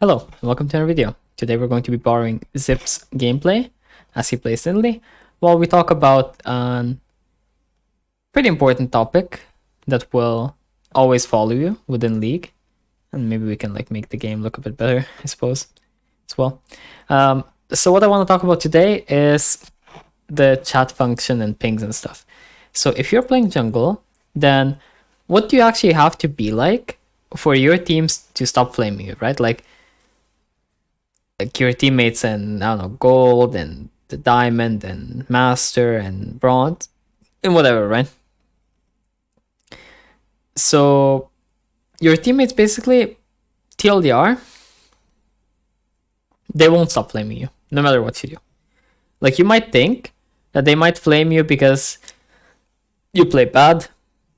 Hello, and welcome to another video. Today we're going to be borrowing Zip's gameplay as he plays Italy, while we talk about a pretty important topic that will always follow you within League, and maybe we can make the game look a bit better, I suppose, as well. So what I want to talk about today is the chat function and pings and stuff. So if you're playing jungle, then what do you actually have to be like for your teams to stop flaming you, right? Like your teammates in, I don't know, gold and the diamond and master and bronze and whatever, right? So your teammates basically, TLDR, they won't stop flaming you no matter what you do. Like, you might think that they might flame you because you play bad.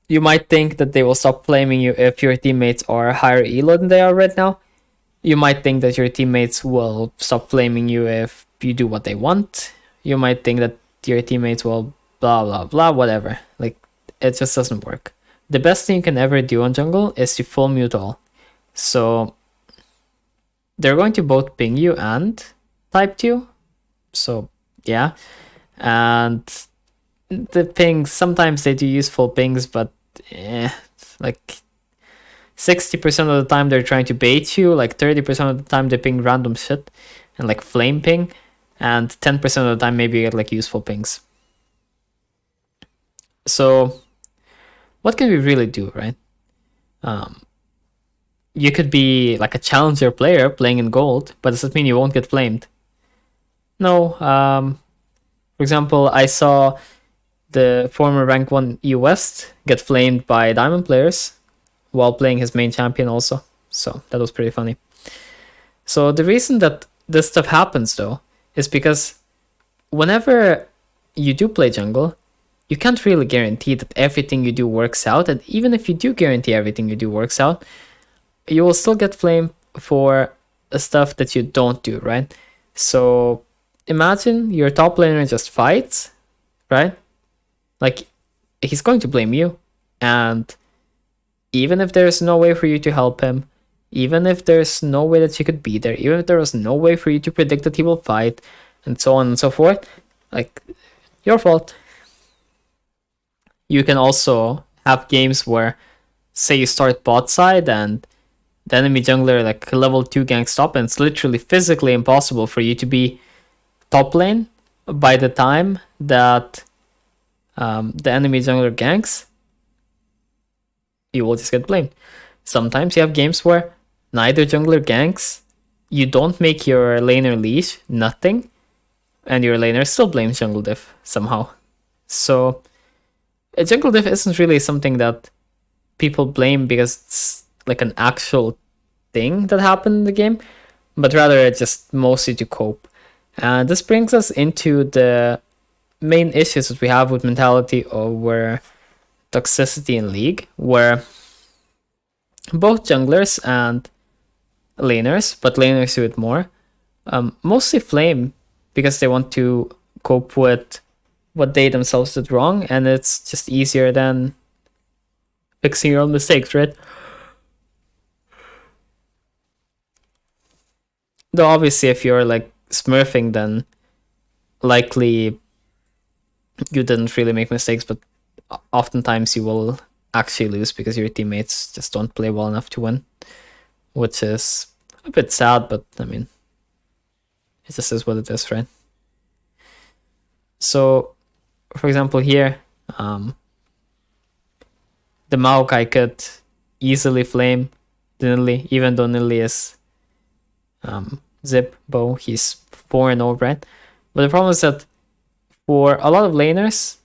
You might think that they will stop flaming you if your teammates are higher elo than they are right now. You might think that your teammates will stop flaming you if you do what they want. You might think that your teammates will blah blah blah, whatever. Like, it just doesn't work. The best thing you can ever do on jungle is to full mute all. So they're going to both ping you and type you. So yeah. And the pings, sometimes they do use full pings, but like 60% of the time they're trying to bait you, like 30% of the time they ping random shit and like flame ping, and 10% of the time maybe you get like useful pings. So what can we really do, right? You could be like a challenger player playing in gold, but does that mean you won't get flamed? No. For example, I saw the former rank 1 EU West get flamed by diamond players while playing his main champion also. So that was pretty funny. So the reason that this stuff happens though is because whenever you do play jungle, you can't really guarantee that everything you do works out. And even if you do guarantee everything you do works out, you will still get flamed for stuff that you don't do, right? So imagine your top laner just fights, right? Like, he's going to blame you, and even if there's no way for you to help him, even if there's no way that you could be there, even if there was no way for you to predict that he will fight, and so on and so forth, like, your fault. You can also have games where, say you start bot side and the enemy jungler like level 2 ganks top, and it's literally physically impossible for you to be top lane by the time that the enemy jungler ganks. You will just get blamed. Sometimes you have games where neither jungler ganks, you don't make your laner leash, nothing, and your laner still blames jungle diff somehow. So a jungle diff isn't really something that people blame because it's like an actual thing that happened in the game, but rather just mostly to cope. And this brings us into the main issues that we have with mentality over toxicity in League, where both junglers and laners, but laners do it more, mostly flame because they want to cope with what they themselves did wrong, and it's just easier than fixing your own mistakes, right? Though obviously if you're like smurfing, then likely you didn't really make mistakes, but oftentimes you will actually lose because your teammates just don't play well enough to win, which is a bit sad, but I mean, it just is what it is, right? So, for example, here, the Maokai could easily flame the Nilly, even though Nilly is Zip Bow, he's 4-0, right? But the problem is that for a lot of laners,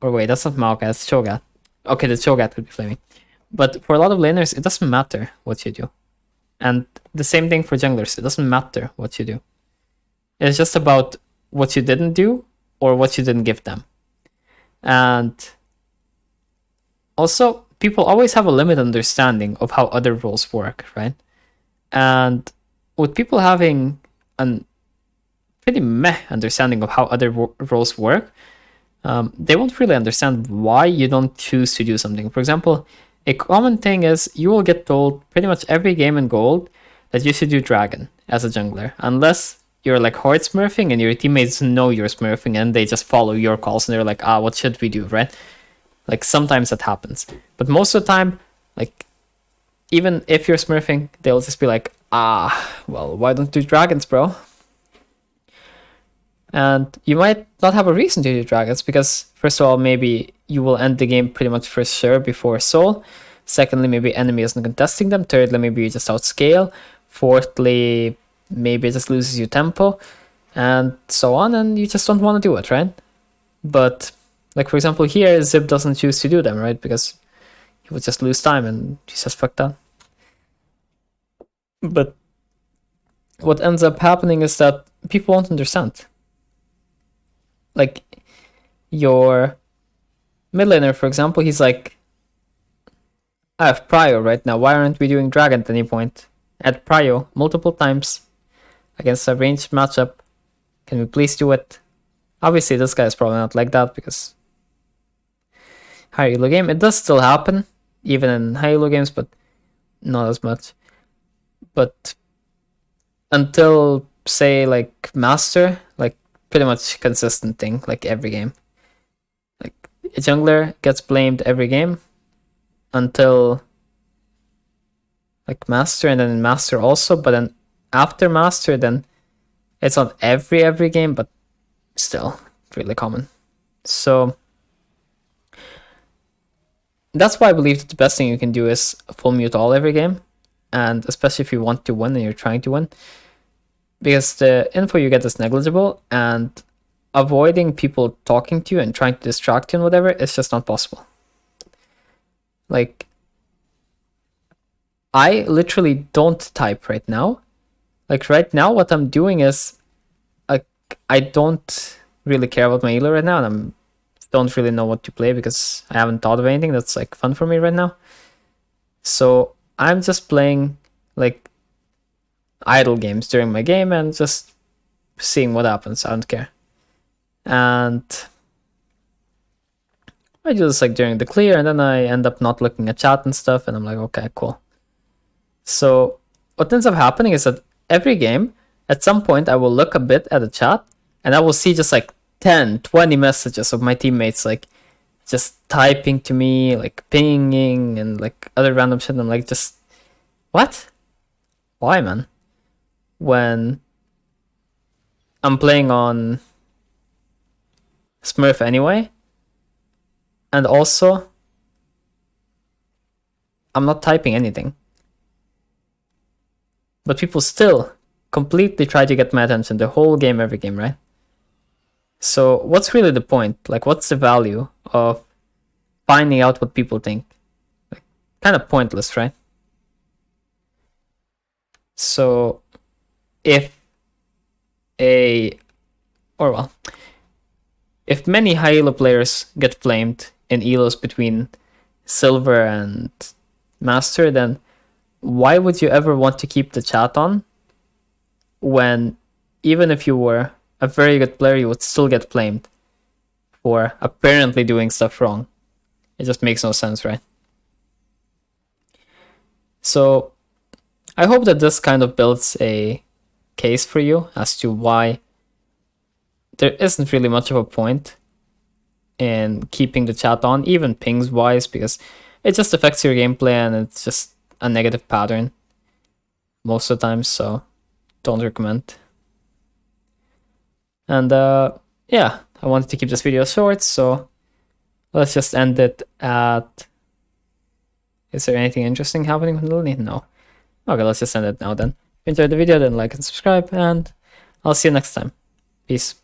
or wait, that's not Maokai, that's Cho'Gath. Okay, the Cho'Gath could be flaming. But for a lot of laners, it doesn't matter what you do. And the same thing for junglers, it doesn't matter what you do. It's just about what you didn't do or what you didn't give them. And also, people always have a limited understanding of how other roles work, right? And with people having a pretty meh understanding of how other roles work, they won't really understand why you don't choose to do something. For example, a common thing is you will get told pretty much every game in gold that you should do dragon as a jungler, unless you're like hard smurfing and your teammates know you're smurfing and they just follow your calls and they're like, what should we do, right? Like sometimes that happens, but most of the time, like even if you're smurfing, they'll just be like, well, why don't you do dragons, bro? And you might not have a reason to do dragons because, first of all, maybe you will end the game pretty much for sure before soul. Secondly, maybe enemy isn't contesting them. Thirdly, maybe you just outscale. Fourthly, maybe it just loses you tempo, and so on, and you just don't want to do it, right? But, like for example here, Zip doesn't choose to do them, right? Because he would just lose time and he's just fucked up. But what ends up happening is that people won't understand. Like, your mid laner, for example, he's like, I have Prio right now, why aren't we doing dragon at any point? At Prio multiple times against a ranged matchup. Can we please do it? Obviously, this guy is probably not like that because high elo game. It does still happen, even in high elo games, but not as much. But until, say, like Master, like pretty much consistent thing, like every game. Like a jungler gets blamed every game until like Master, and then Master also, but then after Master, then it's not every game, but still really common. So that's why I believe that the best thing you can do is full mute all every game, and especially if you want to win and you're trying to win, because the info you get is negligible, and avoiding people talking to you and trying to distract you and whatever is just not possible. Like, I literally don't type right now. Like right now what I'm doing is, like, I don't really care about my elo right now, and don't really know what to play because I haven't thought of anything that's like fun for me right now. So I'm just playing like idle games during my game and just seeing what happens. I don't care. And I do this like during the clear, and then I end up not looking at chat and stuff, and I'm like, okay, cool. So what ends up happening is that every game, at some point, I will look a bit at the chat, and I will see just like 10, 20 messages of my teammates like just typing to me, like pinging and like other random shit. And I'm like, just what? Why, man? When I'm playing on Smurf anyway, and also I'm not typing anything, but people still completely try to get my attention the whole game, every game, right? So what's really the point? Like, what's the value of finding out what people think? Like, kind of pointless, right? So if many high elo players get flamed in elos between silver and master, then why would you ever want to keep the chat on when even if you were a very good player, you would still get flamed for apparently doing stuff wrong? It just makes no sense, right? So I hope that this kind of builds a case for you as to why there isn't really much of a point in keeping the chat on, even pings wise, because it just affects your gameplay and it's just a negative pattern most of the time, so don't recommend. And yeah, I wanted to keep this video short, so let's just end it at... Is there anything interesting happening with Lily? No. Okay, let's just end it now then. If you enjoyed the video, then like and subscribe, and I'll see you next time. Peace.